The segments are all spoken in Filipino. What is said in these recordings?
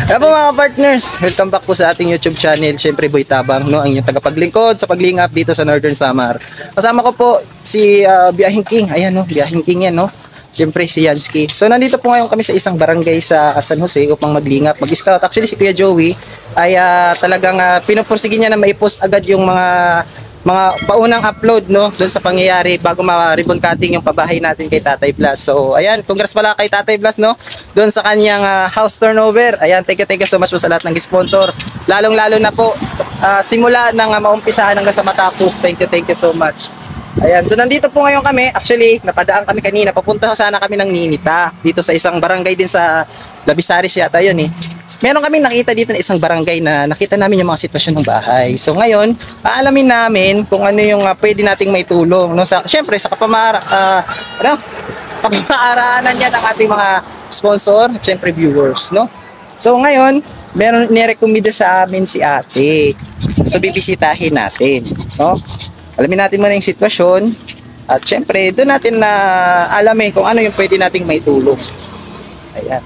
Kaya po mga partners, welcome back po sa ating YouTube channel. Siyempre Boy Tabang, no, ang inyong tagapaglingkod sa paglingap dito sa Northern Samar. Kasama ko po si Biyahing King. Ayan, no, Biyahing King yan, no. Siyempre si Yansky. So nandito po ngayon kami sa isang barangay sa San Jose upang maglingap, mag-scout. Actually si Kuya Joey ay talagang pinupursige niya na maipost agad yung mga paunang upload, no, doon sa pangyayari bago ma-ribbon cutting yung pabahay natin kay Tatay Blas. So ayan, congrats pala kay Tatay Blas, no, doon sa kanyang house turnover. Ayan, thank you so much po sa lahat ng sponsor, lalong-lalo na po simula ng maumpisahan hanggang sa matapos. Thank you so much. Ayan, so nandito po ngayon kami. Actually, napadaan kami kanina, papunta sana kami ng Ninita dito sa isang barangay din sa Labisaris yata yun eh. Meron kaming nakita dito na isang barangay na nakita namin yung mga sitwasyon ng bahay. So ngayon, aalamin namin kung ano yung pwede nating maitulong, no? Siyempre sa kapamaaraanan niya ng ating mga sponsor at siyempre viewers, no? So ngayon, meron nirekomenda sa amin si ate. So bibisitahin natin, no? Alamin natin muna yung sitwasyon at siyempre doon natin na alamin kung ano yung pwede nating maitulong. Ayan.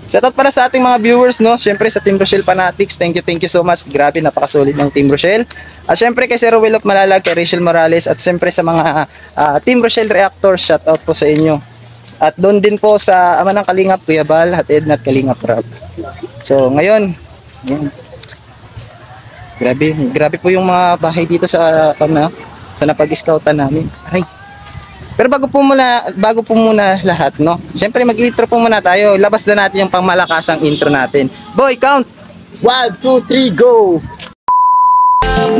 Shoutout para sa ating mga viewers, no? Siyempre sa Team Rochelle Fanatics, thank you so much. Grabe, napakasolid ng Team Rochelle. At siyempre kay Sir Will of Malalag, kay Rachel Morales, at siyempre sa mga Team Rochelle Reactors, shoutout po sa inyo. At doon din po sa ama ng Kalingap, Kuya Bal, at Edna at Kalingap Rob. So ngayon, yan. Grabe po yung mga bahay dito sa napag-scoutan namin. Aray. Pero bago po muna lahat, no. Siyempre mag-intro po muna tayo. Labas na natin yung pangmalakasang intro natin. Boy, count. 1, 2, 3, go.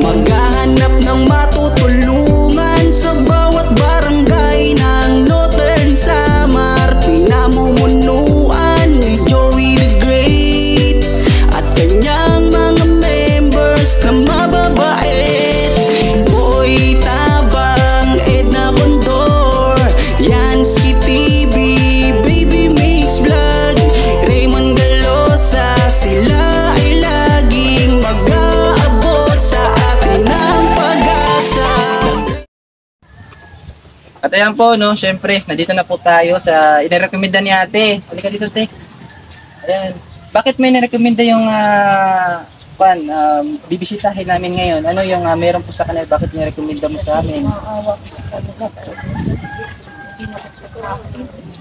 Maghahanap ng matutulungan sa bawat barangay ng Northern Samar. Pinamumunuan ni Joey the Great at kanyang mga members na mababait. Boy Tabang, Edna Condor, Yansky TV, Baby Mix Vlog, Raymond Galosa. Sila ay laging mag-aabot sa atin ng pag-asa. At ayan po, no, syempre, nandito na po tayo sa inirekomenda ni ate. Halika dito, te. Ayan. Bakit may nirekomenda yung bibisitahin namin ngayon? Ano yung meron po sa kanila? Bakit nirekomenda mo sa amin?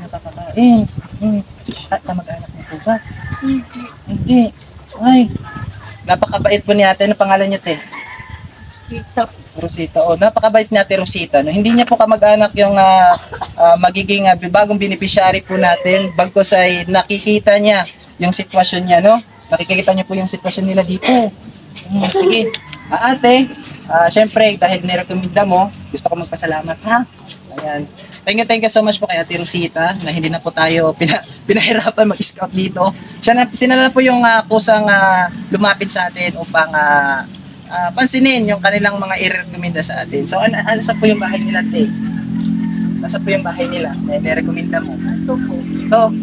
Nakakakain. Kamag-anak mo po ba? Hindi. Ay. Napakabait po ni ate. Ano pangalan niyo, te? Rosita. Oh, napakabait ni ate Rosita. No? Hindi niya po kamag-anak yung magiging bagong beneficiary po natin. Bagkus ay nakikita niya yung sitwasyon niya, no? Nakikita niyo po yung sitwasyon nila dito. Sige. Ate, syempre dahil nirekomenda mo, gusto ko magpasalamat, ha? Ayan. Thank you so much po kay ate Rosita na hindi na po tayo pinahirapan mag-scout dito. Sila na po yung kusang lumapit sa atin upang pansinin yung kanilang mga i-recommenda sa atin. So ano po yung bahay nila, te? Nasa po yung bahay nila na i-recommenda mo? Ito po. Ito.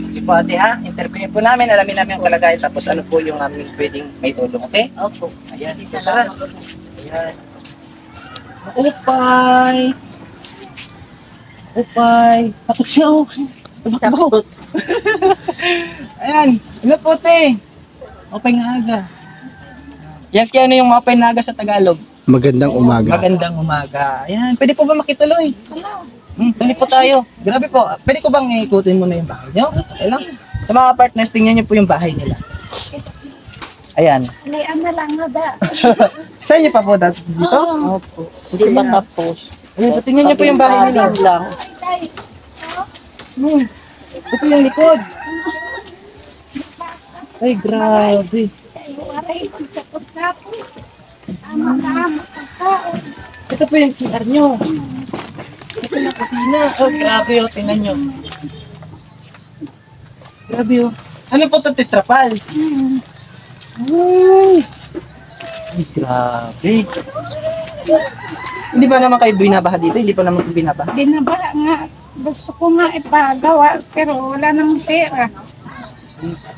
Sige po ate, ha? Interviewin po namin, alamin namin yung kalagayan, tapos ano po yung pwedeng may tulong, okay? Opo. Ayan, isa tara. Ayan. Upay! Takot siya, oh. Takot. Ayan, hello po, te. Upay nga aga. Yansky, ano yung mapay na aga sa Tagalog? Magandang umaga. Magandang umaga. Ayan, pwede po ba makituloy? Tuloy po tayo. Grabe po. Pwede ko bang ikutin muna yung bahay nyo? Okay lang. Sa mga partners, tingnan nyo po yung bahay nila. Ayan. Lian na lang na da. Sa inyo pa po dito? Opo. Hindi ba tapos? Ayan, tingnan nyo po yung bahay nila. Ito yung likod. Ay, grabe. Ito po yung CR nyo. Ito na kusina. Oh, grabe, oh, tingnan nyo. Grabe, oh. Ano po ito, tetrapal? Ay, grabe. Hindi ba naman kayo binabaha dito? Hindi pa naman binabaha? Binabaha nga. Gusto ko nga ipagawa, pero wala nang sira.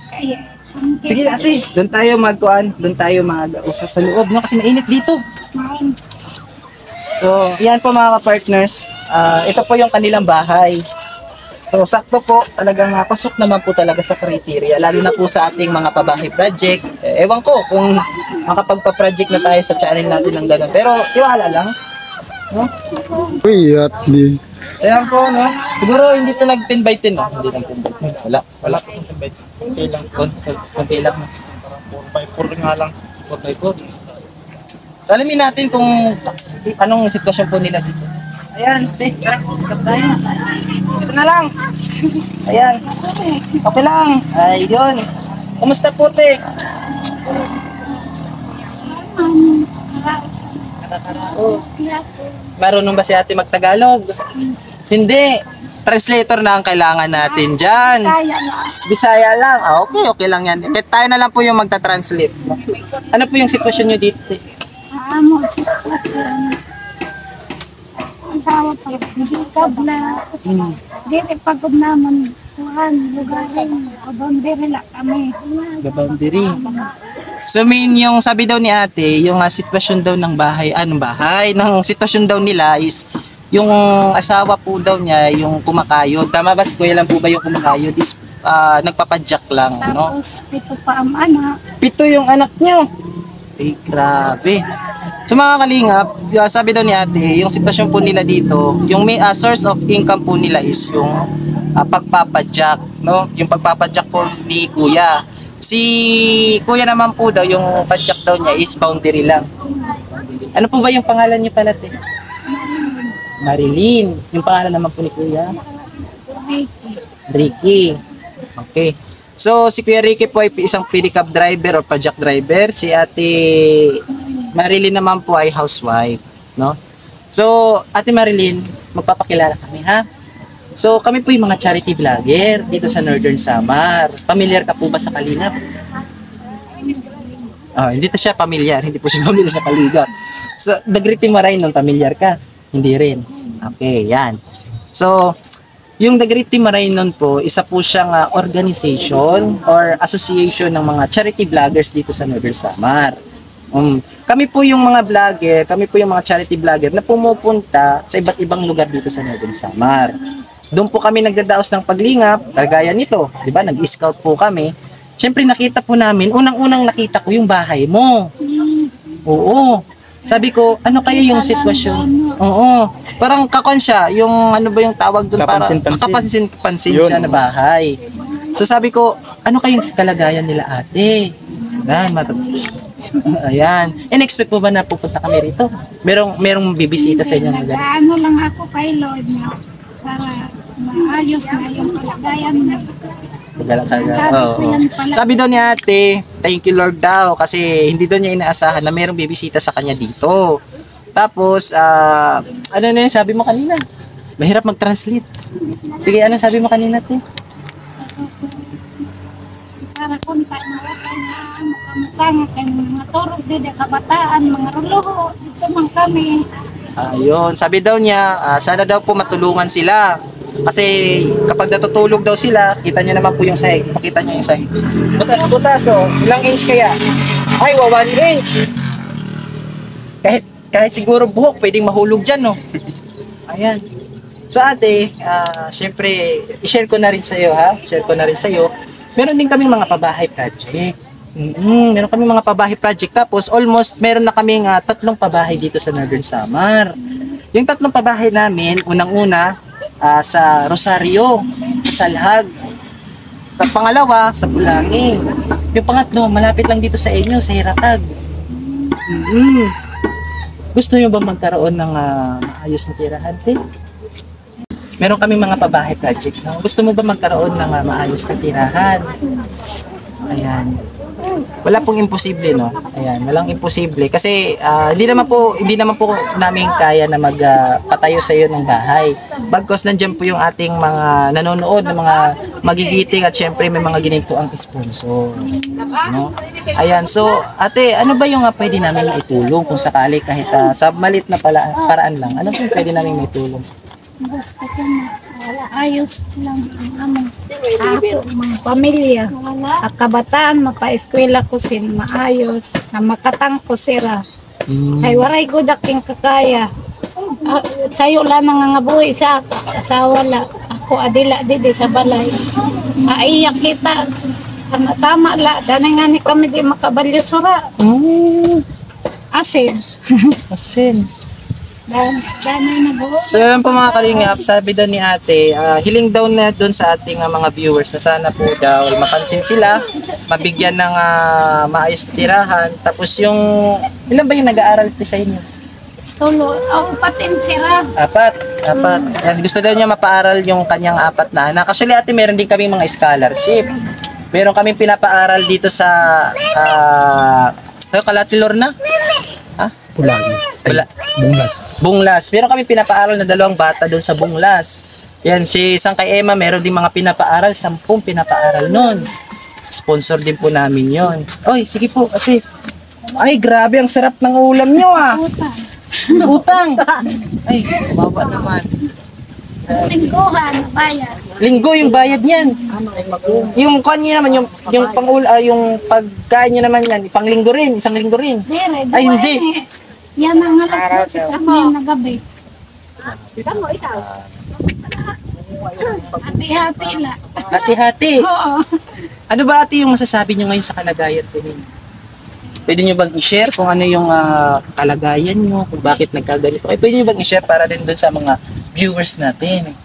Kaya, sige ate, doon tayo mag-usap sa loob, no? Kasi mainit dito. So, yan po mga partners. Ito po yung kanilang bahay. So, sakto po, talagang pasok naman po talaga sa criteria, lalo na po sa ating mga pabahay project. Ewan ko kung makapagpa-project na tayo sa channel natin ng gano'n. Pero, tiwala lang. No? Uy, at di. Ayan po, no? Siguro hindi to nag 10 by 10, no? Hindi lang 10 by 10. Wala. Kunti lang. Konti lang. 4x4 nga lang. 4 by 4. So, alamin natin kung anong sitwasyon po nila dito. Ayan, tara, usap tayo. Dito na lang. Ayan. Okay lang. Ayun. Kumusta po, te? Marunong ba si ate magtagalog? Hindi. Translator na ang kailangan natin dyan. Kaya na. Bisaya lang. Okay lang yan. Kahit tayo na lang po yung magta-translate. Ano po yung sitwasyon nyo dito? Amo, sitwasyon. Asawa pa, hindi kabla. Dito pagod naman. Kuhan, lugarin. Kabandiri lang kami. Gabandiri. So mean yung sabi daw ni ate, yung sitwasyon daw ng bahay, ng sitwasyon daw nila is yung asawa po daw niya, yung kumakayod. Tama ba si kuya lang po ba yung kumakayod is nagpapadyak lang, no? Tapos, pito pa ang anak. 7 yung anak niyo. Ay, grabe. So mga kalingap, sabi daw ni ate, yung sitwasyon po nila dito, yung may source of income po nila is yung pagpapadyak, no? Yung pagpapadyak po ni kuya. Si kuya naman po daw, yung padyak daw niya is boundary lang. Ano po ba yung pangalan niyo pala, te? Marilyn. Yung pangalan naman po ni kuya? Ricky. Okay. So, si Kuya Ricky po ay isang pedicab driver or padyak driver. Si Ate Marilyn naman po ay housewife, no? So, Ate Marilyn, magpapakilala kami, ha? So, kami po yung mga charity vlogger dito sa Northern Samar. Familiar ka po ba sa Kalingap? Hindi to siya familiar. Hindi po siya familiar sa Kalingap. So, Dagriti Maray nung familiar ka? Hindi rin. Okay, yan. So, yung Dagriti Marainon po, isa po siyang organization or association ng mga charity vloggers dito sa Northern Samar. Kami po yung mga vlogger, kami po yung mga charity vlogger na pumupunta sa iba't ibang lugar dito sa Northern Samar. Doon po kami nagdadaos ng paglingap, kagaya nito, di ba? Nag-scout po kami. Siyempre nakita po namin, unang-unang nakita ko yung bahay mo. Oo. Sabi ko, ano kaya yung sitwasyon? Oo. Parang kakon siya, yung ano ba yung tawag doon, para kapansin-pansin siya na bahay. So sabi ko, ano kayong kalagayan nila ate? Yan, ayan. In-expect mo ba na pupunta kami rito? Merong bibisita sa inyo na ganun? Nag-ano lang ako kay Lord na para maayos na yung kalagayan niya. Sabi daw ni ate, thank you Lord daw kasi hindi daw niya inaasahan na mayroong bibisita sa kanya dito. Tapos, ano na yun sabi mo kanina? Mahirap mag-translate. Sige, ano sabi mo kanina, te? Para kung tayo makamutanga kayo mga turog din, kabataan, mga ruluho, dito man kami. Ayun, sabi daw niya, sana daw po matulungan sila. Kasi kapag natutulog daw sila, kita niyo naman po yung sahig. Pakita niyo yung sahig. Butas-butas, oh. Ilang inch kaya? Ay, 1 inch. Kahit siguro buhok, pwedeng mahulog dyan, no? Ayan. So ate, syempre, i-share ko na rin sa'yo, ha? Share ko na rin sa'yo. Meron din kaming mga pabahay project. Meron kaming mga pabahay project. Tapos, almost, meron na kaming 3 pabahay dito sa Northern Samar. Yung 3 pabahay namin, unang-una, sa Rosario, sa Salhag. At pangalawa, sa Bulangin. Yung pangatlo, malapit lang dito sa inyo, sa Hiratag. Gusto nyo ba magkaroon ng maayos na tirahan, te? Meron kami mga pabahay project. No? Gusto mo ba magkaroon ng maayos na tirahan? Ayan. Wala pong imposible, no? Ayan, walang imposible kasi hindi naman po namin kaya na magpatayo sa iyo ng bahay. Bagkus nandiyan po yung ating mga nanonood ng mga magigiting at syempre may mga ginito ang sponsor. No? Ayan, so ate, ano ba yung pwede namin itulong kung sakali kahit sa malit na paraan lang? Ano po pwede namin itulong? Gusto ko na ayos lang ang ako, mga pamilya. At kabataan, mapa-eskwela ko sila maayos, na makatang ko sila. Ay waray ko daking kakaya. Sayo lang nangangabuhi sa asawa la. Ako ako adila didi sa balay. Maiyak kita. Tama la, dani nga ni kami di makabalyo sura. Asin. Asin. Dani na buo. So yun po mga kalingap, sabi daw ni ate, hiling daw na doon sa ating mga viewers na sana po daw mapansin sila, mabigyan ng maayos na tirahan. Tapos yung, ilan ba yung nag-aaral sa inyo? Tulo, upatin sira. Apat. Gusto daw niya mapaaral yung kanyang 4 na anak. Actually ate, meron din kami mga scholarship. Meron kami pinapaaral dito sa Kalatilor na? Ha? Wala. Bunglas. Meron kami pinapaaral na 2 bata doon sa Bunglas. Yan, si isang kay Emma, meron din mga pinapaaral, 10 pinapaaral nun. Sponsor din po namin yon. Oy, sige po, ate. Ay, grabe, ang sarap ng ulam nyo Utang. Ay, bawa naman. Lingguhan, bayad. Linggo yung bayad niyan. Yung kanya naman, yung yung pagkain niyo naman yan, panglinggo rin, isang linggo rin. Dire, Ay, hindi. Yan ang alas 12 kami na gabi. Hati-hati la. Hati-hati. Oo. Ano ba ate yung masasabi niyo ngayon sa kalagayan po ninyo? Pwede niyo bang i-share kung ano yung kalagayan niyo, kung bakit nagkaganito? Pwede niyo bang i-share para din doon sa mga viewers natin?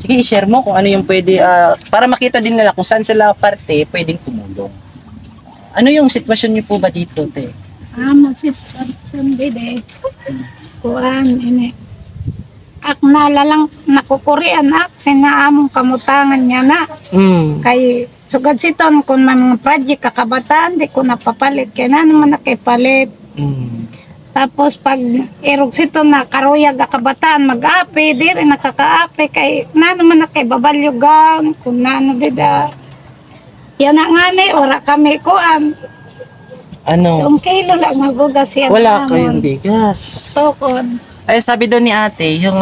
Sige, i-share mo kung ano yung pwede, para makita din nila kung saan sila parte pwedeng tumulong. Ano yung sitwasyon niyo po ba dito, te? Masisipasyon dide. Kuan, ini. Ak nalalang nakukurian ak, sinaamong kamutangan niya na. Kay sugad siton kung may mga project kakabataan, di ko napapalit. Kaya na naman nakipalit. Tapos pag irog siton na karuyag kabataan, mag-api, di rin nakaka-api. Kay na naman nakibabalyugan, kung nano dida. Yan na nga ni, ora kami kuan. Ano? 1 kilo lang nagugas yan. Wala kayong bigas. Tukod. Ay, sabi daw ni ate, yung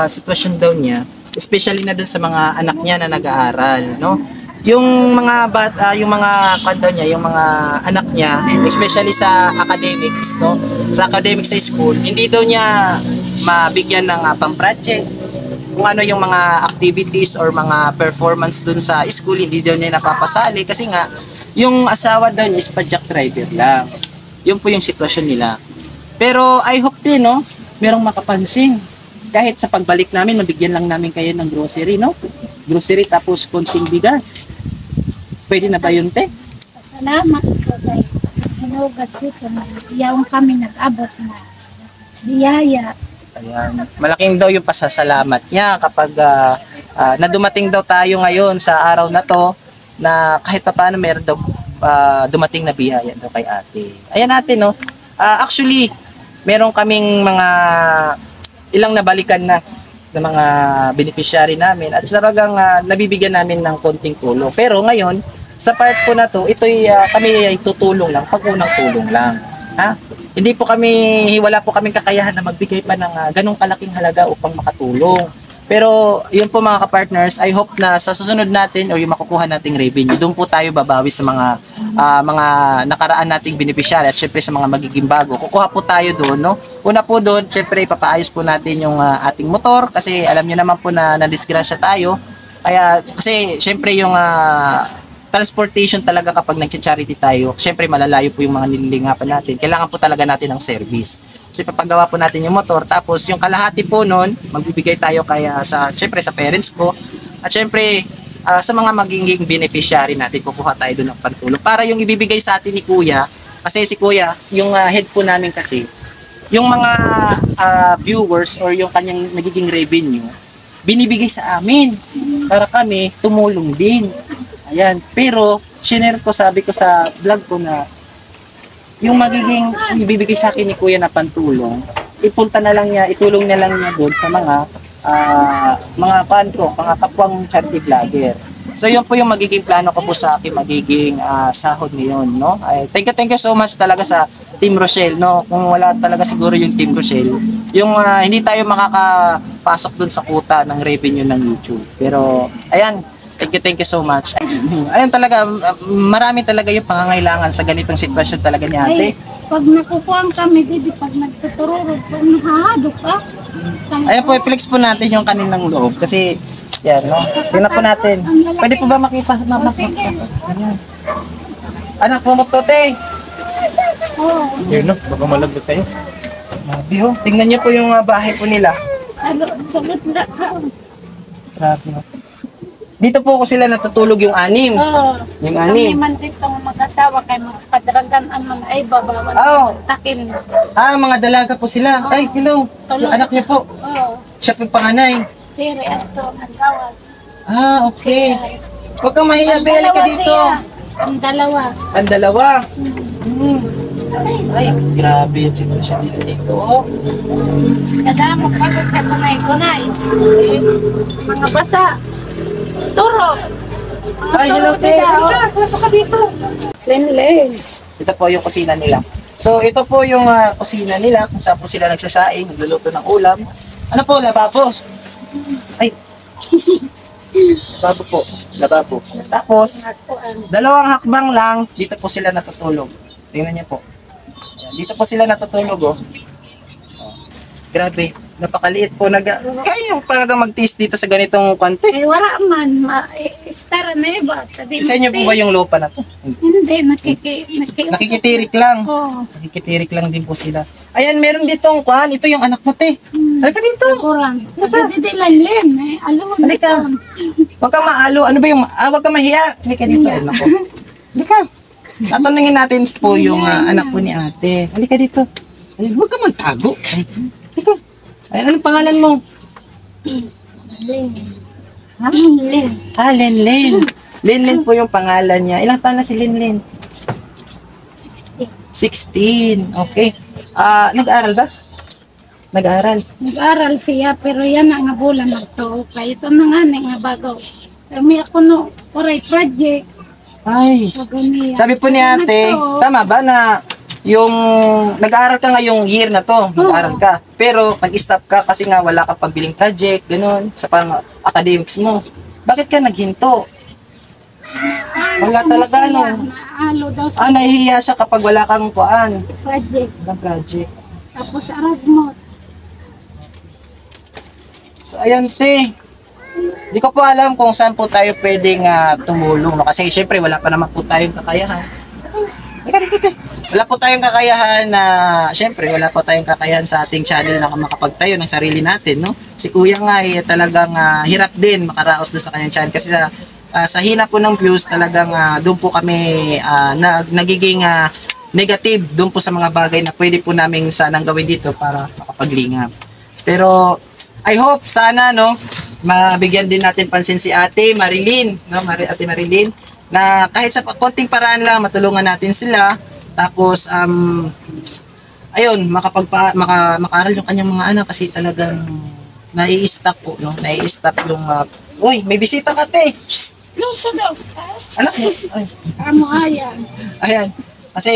sitwasyon daw niya, especially na doon sa mga anak niya na nag-aaral, no? Yung mga yung mga daw niya, yung mga anak niya, especially sa academics, no? Sa academics sa school, hindi daw niya mabigyan ng pang-project. Kung ano yung mga activities or mga performance doon sa school, hindi daw niya napapasali kasi nga yung asawa daw niya is pa-truck driver lang. Yun po yung sitwasyon nila. Pero I hope din, no? Merong makapansin. Kahit sa pagbalik namin, mabigyan lang namin kayo ng grocery, no? Grocery tapos konting bigas. Pwede na ba yun, te? Salamat po guys. Hinugat sito na yaong kami nag-abot na biyaya. Ayan. Malaking daw yung pasasalamat niya kapag nadumating daw tayo ngayon sa araw na to na kahit pa paano meron daw dumating na biyaya daw kay ate. Ayan natin, no? Actually, meron kaming mga ilang nabalikan na ng mga beneficiary namin at talagang nabibigyan namin ng konting tulong. Pero ngayon, sa part po na to, kami ay tutulong lang, pag-unang tulong lang. Ha? Hindi po kami, wala po kaming kakayahan na magbigay pa ng ganong kalaking halaga upang makatulong. Pero yun po mga ka-partners, I hope na sa susunod natin o yung makukuha nating revenue, doon po tayo babawi sa mga nakaraan nating beneficiary at syempre sa mga magiging bago. Kukuha po tayo doon, no? Una po doon, syempre ipapaayos po natin yung ating motor kasi alam niyo naman po na nadisgrasya tayo. Kaya kasi syempre yung transportation talaga kapag nag-charity tayo, syempre malalayo po yung mga nililingapan natin. Kailangan po talaga natin ng service. So ipapagawa po natin yung motor, tapos yung kalahati po nun, magbibigay tayo kaya syempre sa parents ko, at syempre sa mga magiging beneficiary natin, kukuha tayo doon ng pantulong. Para yung ibibigay sa atin ni Kuya, kasi si Kuya, yung head po namin kasi, yung mga viewers or yung kanyang nagiging revenue, binibigay sa amin para kami tumulong din. Ayan, pero shinare ko, sabi ko sa vlog ko na yung magiging ibibigay sa akin ni Kuya na pantulong, ipunta na lang niya, itulong na lang niya doon sa mga fan ko, mga kapwang charity vlogger. So yun po yung magiging plano ko po sa akin magiging sahod ngayon, no? Ay, thank you so much talaga sa Team Rochelle, no? Kung wala talaga siguro yung Team Rochelle, yung hindi tayo makakapasok doon sa kuta ng revenue ng YouTube. Pero ayan, thank you so much. Ayun talaga, marami talaga yung pangangailangan sa ganitong sitwasyon talaga ni ate. Ay, pag nakukuhaan kami, dito pag nagsatururo, pag nahahadok ka. Ayun po, i-flex po natin yung kaninang loob kasi Yan, no? Tingnan po natin. Pwede po ba makita? Sige. Ayan. Anak mo te. Oh, Yun no, baka malagot tayo. Grabe, oh. Tingnan niyo po yung bahay po nila. sulod na. Grabe, no? Dito po ko sila natutulog yung anim. Oh, Yung kami anim. man dito mag-asawa kay magpadragan aman ay babawan Oh. takin. Mga dalaga po sila. Ay, hello. Yung anak niyo po. Oh, Siya po yung panganay. siri ato ang gawas. Okay. Huwag kang mahiya, Ang Beli ka dalawa dito. siya. Ang dalawa. Ang dalawa. Ay, grabe yung sitwasyon nila dito. Oh. Kada magpagod sa gunay-gunay. Mga basa. Turo. Ay, hello, te. Halika, pasok ka dito. Len-len. Ito po yung kusina nila. So, ito po yung kusina nila kung saan po sila nagsasaing, nagluluto ng ulam. Ano po, lababo? Ay. Lababo po. Lababo. Tapos, dalawang hakbang lang, dito po sila natutulog. Tingnan niyo po. Ayan, dito po sila natutulog, oh. Oh. Grabe, napakaliit po. Kayo talaga mag-taste dito sa ganitong kwante. Ay, wala man. Star na iba. Sa inyo po ba yung lupa na to? Hindi, Nakikitirik lang. Oo. Nakikitirik lang din po sila. Ayan, meron ditong kwan. Ito yung anak mo, te. Halika dito. Kurang. Hindi len-len. Alun. Halika. Huwag kang maalo. Ano ba yung... huwag kang mahiya. Halika dito. Ay, nako. Halika. Tatanungin natin po yung anak po ni ate. Halika dito. Ay, huwag kang magtago. Ay, halika. Ay, anong pangalan mo? Len. Len. Lenlen. Lenlen po yung pangalan niya. Ilang taon na si Lenlen? 16. Okay. Nag-aaral ba? Nag-aaral. Nag-aral siya, pero yan nga bulan nagtuo. Kaya ito na nga nga bago. Pero may ako no, oray project. Ay. Sabi po ni ate, tama ba na yung nag-aaral ka ngayong year na to, nag-aaral ka, pero nag-stop ka kasi nga wala ka pambiling project, ganun, sa pang academics mo. Bakit ka naghinto? Wala talaga, no? Naalo daw sa Nahihiya siya kapag wala kang kuan, project. walang project. Tapos arad mo. So, ayan, te. Di ko po alam kung saan po tayo pwedeng tumulong, no? Kasi syempre wala pa naman po tayong kakayahan. Wala po tayong kakayahan na, syempre, wala po tayong kakayahan sa ating channel na makapagtayo ng sarili natin, no? Si Kuya nga talagang hirap din makaraos doon sa kanyang channel kasi sa hina po ng views, talagang doon po kami nagiging negative doon po sa mga bagay na pwede po namin sanang gawin dito para makapaglingap. Pero, I hope, sana, no, mabigyan din natin pansin si Ate Marilyn, no, Ate Marilyn, na kahit sa konting paraan lang matulungan natin sila. Tapos ayun, makaaral yung kanyang mga anak kasi talagang nai-stop po, no? Nai-stop yung uy, may bisita ka, te. Shh! Lusa daw. Anak mo. Ay. Amo ayan. Ayan. Kasi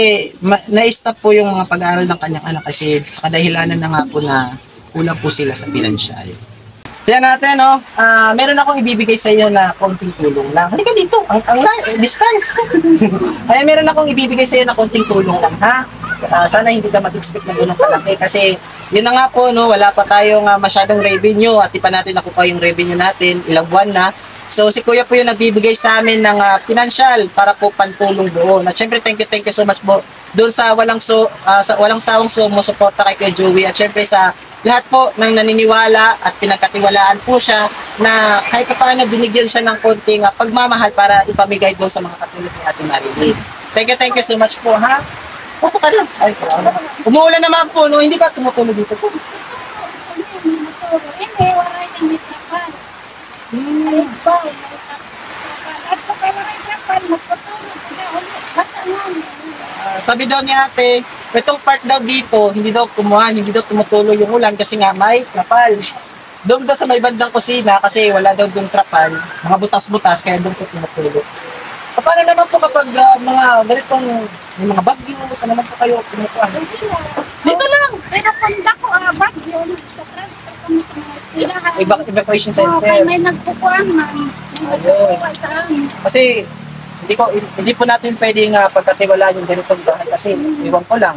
na-stop po yung mga pag-aaral ng kanyang anak kasi sa kadahilanan na nga po na kulang po sila sa pinansyal. So yan natin, no? Meron akong ibibigay sa iyo na konting tulong lang. Halika dito, ang distance. Ay, meron akong ibibigay sa iyo na konting tulong lang, ha? Sana hindi ka mag-expect na gano'ng kalaki kasi yun na nga po, no? Wala pa tayong masyadong revenue at di pa natin nakukuha yung revenue natin, ilang buwan na. So si Kuya po yung nagbibigay sa amin ng financial para po pantulong doon. At syempre thank you so much po doon sa walang sawang sumusuporta kay Kuya Joey at syempre sa lahat po ng naniniwala at pinagkatiwalaan po siya na kahit pa paano binigyan siya ng konting pagmamahal para ipamigay doon sa mga katulad ni Ate Marilyn. Thank you so much po, ha? Pasok ka lang. Ay, umuulan naman po, no? Hindi ba tumutulo dito po? Hindi, wala yung may kapal. Ayun ba, may kapal. At pagka wala yung kapal, magpatulog sila ulit. Basta nga. Sabi daw ni ate, itong part daw dito, hindi daw tumutulo yung ulan kasi nga may trapal. Doon daw sa may bandang kusina kasi wala daw doon trapal, mga butas-butas, kaya doon po tumutulo. Paano naman po kapag mga ganitong may mga bagyo, saan naman po kayo tumutuan? Dito lang! Pero kunda ko, abag yun. Sa transfer kami sa mga eskwelahan. Evacuation Oo, kaya center. may nagpupuan man. May nagpupuan sa amin. Kasi hindi po natin pwedeng pagkatiwalaan yung ganitong bahay kasi iwan ko lang.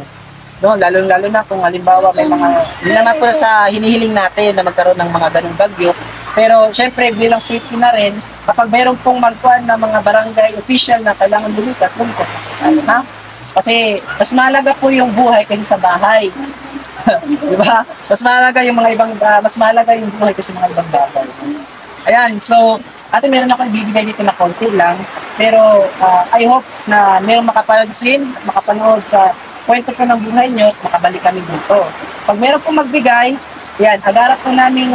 No, lalo na kung halimbawa may mga hindi naman po sa hinihiling natin na magkaroon ng mga ganung bagyo. Pero syempre bilang safety na rin, kapag mayroon pong magkuhan na mga barangay official na kailangan lumikas tayo, ha? Kasi mas mahalaga po yung buhay kaysa sa bahay. Di ba? Mas mahalaga yung mga ibang mas mahalaga yung buhay kasi mga ibang bagay. Ayan, so ate meron ako ibibigay dito na konti lang, pero I hope na mayroong makapansin, makapanood sa kwento ko ng buhay nyo, makabalik kami dito. Pag meron pong magbigay, yan, agarap po namin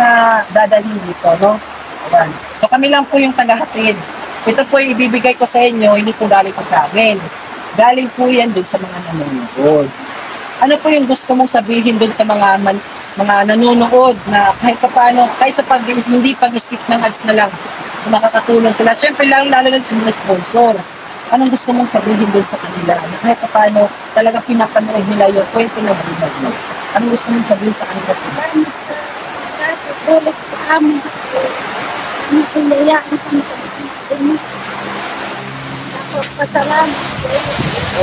dadalhin dito, no? Ayan. So kami lang po yung tagahatid. Ito po yung ibibigay ko sa inyo, hindi po galing po sa amin. Galing po yan dun sa mga nanonood. Ano po yung gusto mong sabihin dun sa mga nanonood na kahit paano, kahit sa hindi pag-skip ng ads na lang, makakatulong sila. Siyempre lalo na sa mga sponsor. Anong gusto mong sabihin dun sa kanila? Na kahit paano, talaga pinapanood nila yung kwento na buhay mo. Anong gusto mong sabihin sa kanila? Ulit sa amin. Nakulayaan kami sa amin. Pasalamat.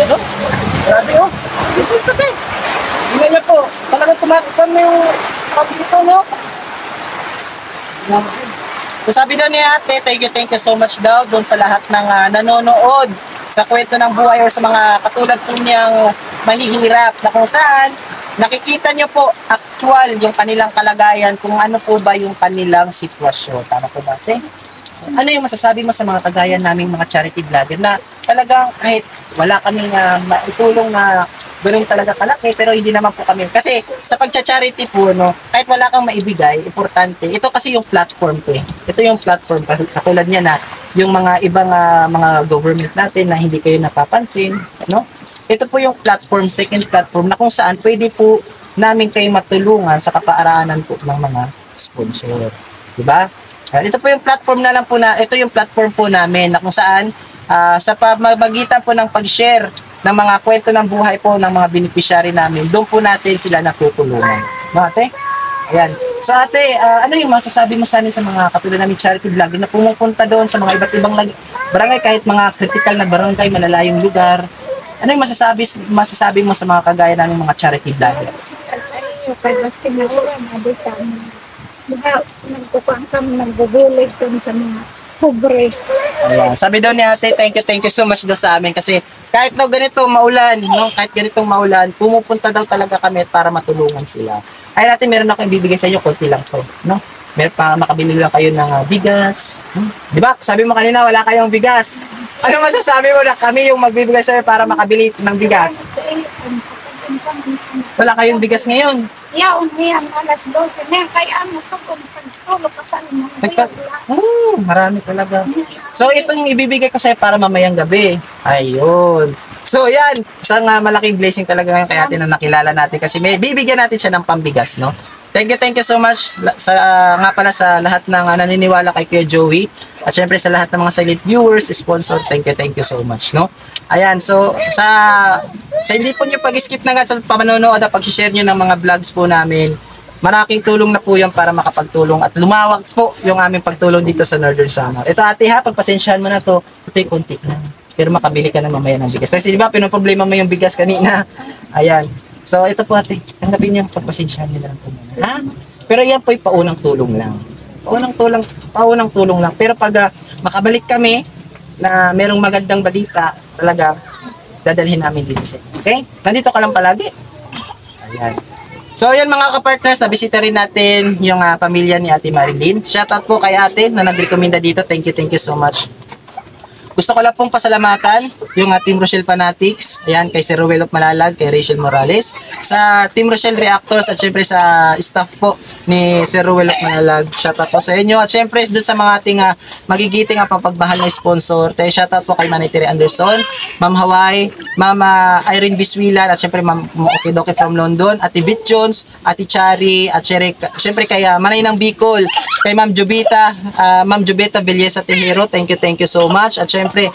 Ano? Grabe oh. Ito eh. Tingnan niyo po. Talagang tumatakpan mo yung pag-ito, no? So sabi daw ni ate, thank you so much daw doon sa lahat ng nanonood sa kwento ng buhay or sa mga katulad po niyang mahihirap na kung saan nakikita niyo po actual yung kanilang kalagayan kung ano po ba yung kanilang sitwasyon. Tama po ba ate? Ano yung masasabi mo sa mga kagaya naming mga charity vlogger na talagang kahit wala kaming maitulong na gano'n talaga kalaki pero hindi naman po kami. Kasi sa pagcha-charity po, no, kahit wala kang maibigay, importante. Ito kasi yung platform ko eh. Ito yung platform katulad niya na yung mga ibang mga government natin na hindi kayo napapansin, no? Ito po yung platform, second platform na kung saan pwede po namin kayo matulungan sa kapaaraanan po ng mga sponsor. Diba? Ito po yung platform na lang po ito yung platform po namin na kung saan sa pamamagitan po ng pag-share ng mga kwento ng buhay po ng mga beneficiary namin, doon po natin sila natutulungan. No, ate? Ayan. So ate, ano yung masasabi mo sa amin sa mga katulad namin charity vlogger na pumupunta doon sa mga iba't ibang barangay, kahit mga critical na barangay, malalayong lugar? Ano yung masasabi mo sa mga kagaya namin mga charity vlogger? Sa iyo, kay Baski na oras, nabit kami. Diba, nagpupang kami, nagbubulig dun sa mga pobre. Ayan. Sabi daw ni ate, thank you so much daw sa amin kasi kahit daw ganito maulan, no? Kahit ganitong maulan, pumupunta daw talaga kami para matulungan sila. Ay natin meron ako ibibigay sa inyo, konti lang to, no? Meron pa makabili lang kayo ng bigas. Di ba? Sabi mo kanina wala kayong bigas. Ano masasabi mo na kami yung magbibigay sa inyo para makabili ng bigas? Sa iyo, Wala kayong bigas ngayon. yaon niyan, alas 12 na kaya ano ka kung pagtulog ka sa mga Marami talaga. So, itong ibibigay ko sa'yo para mamayang gabi. Ayun. So, yan. Isang malaking blessing talaga ngayon kay ate na nakilala natin kasi may bibigyan natin siya ng pambigas, no? Thank you so much sa nga pala sa lahat ng naniniwala kay Kuya Joey at syempre sa lahat ng mga silent viewers, sponsor. Thank you so much, no? Ayan, so sa hindi po niyo pag-skip na sa pamanonood at pag-share niyo ng mga vlogs po namin, malaking tulong na po yan para makapagtulong at lumawak po yung aming pagtulong dito sa Northern Samar. Ito ate ha, pagpasensyahan mo na to, konti lang. Pero makabili ka na mamaya ng bigas. Kasi di ba, pinoproblema mo yung bigas kanina. Ayan. So, ito po ate, tanggapin niyo, pagpasensyahan niyo lang po muna. Ha? Pero yan po yung paunang tulong lang. Paunang tulong lang. Pero pag makabalik kami na merong magandang balita, talaga, dadalhin namin dito sa inyo. Okay? Nandito ka lang palagi. Ayan. So, yan mga kapartners, nabisita rin natin yung pamilya ni Ate Marilyn. Shoutout po kay ate na nag-recommenda dito. Thank you so much. Gusto ko lang pong pasalamatan yung Team Rochelle Fanatics, ayan, kay Sir Ruel of Malalag, kay Rachel Morales, sa Team Rochelle Reactors at syempre sa staff po ni Sir Ruel of Malalag. Shoutout po sa inyo at syempre doon sa mga ating magigiting pagbahal na sponsor. Shoutout po kay Manay Tere Anderson, Ma'am Hawaii, Ma'am Irene Biswilan at syempre Ma'am Okidoki from London, Ate Bit Jones, Ate Chari at syempre kay Manay ng Bicol, kay Ma'am Jubita, Ma'am Jubita Villesa Tejero. Thank you so much. At syempre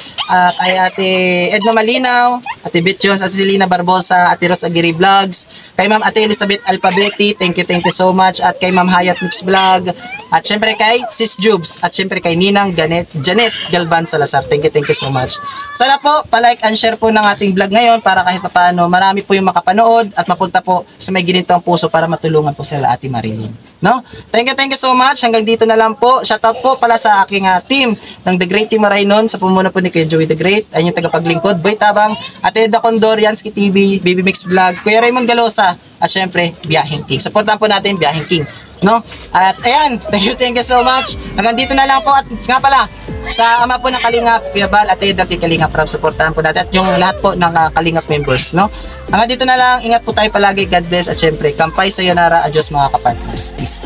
kay Ate Edna Malinaw, Ate Beth Jones, Ate Selena Barbosa, Ate Rose Aguirre Vlogs, kay Ma'am Ate Elizabeth Alpabeti, thank you so much, at kay Ma'am Hayat Mix Vlog, at syempre kay Sis Jubes, at syempre kay Ninang Janet Galvan Salazar, thank you so much. Sana po, palike and share po ng ating vlog ngayon para kahit papaano marami po yung makapanood at mapunta po sa may ginintong puso para matulungan po sila Ate Marilyn. No? Thank you so much. Hanggang dito na lang po. Shoutout po pala sa aking team ng The Great Team Marainon sa pumuna po ni Kuya Joey The Great. Ayun yung tagapaglingkod, Boy Tabang, Ate Eda Condor, Yansky TV, Baby Mix Vlog, Kuya Raymond Galosa, at syempre, Biyahing King. Supportan po natin Biyahing King. No? At ayan, thank you so much. Hanggang dito na lang po. At nga pala, sa ama po ng Kalingap, Kuya Bal, at Eda Kalingap, supportahan po natin. At yung lahat po ng Kalingap members. No? Hanggang dito na lang. Ingat po tayo palagi. God bless. At syempre, kampay sayonara. Adios mga kapartners. Peace.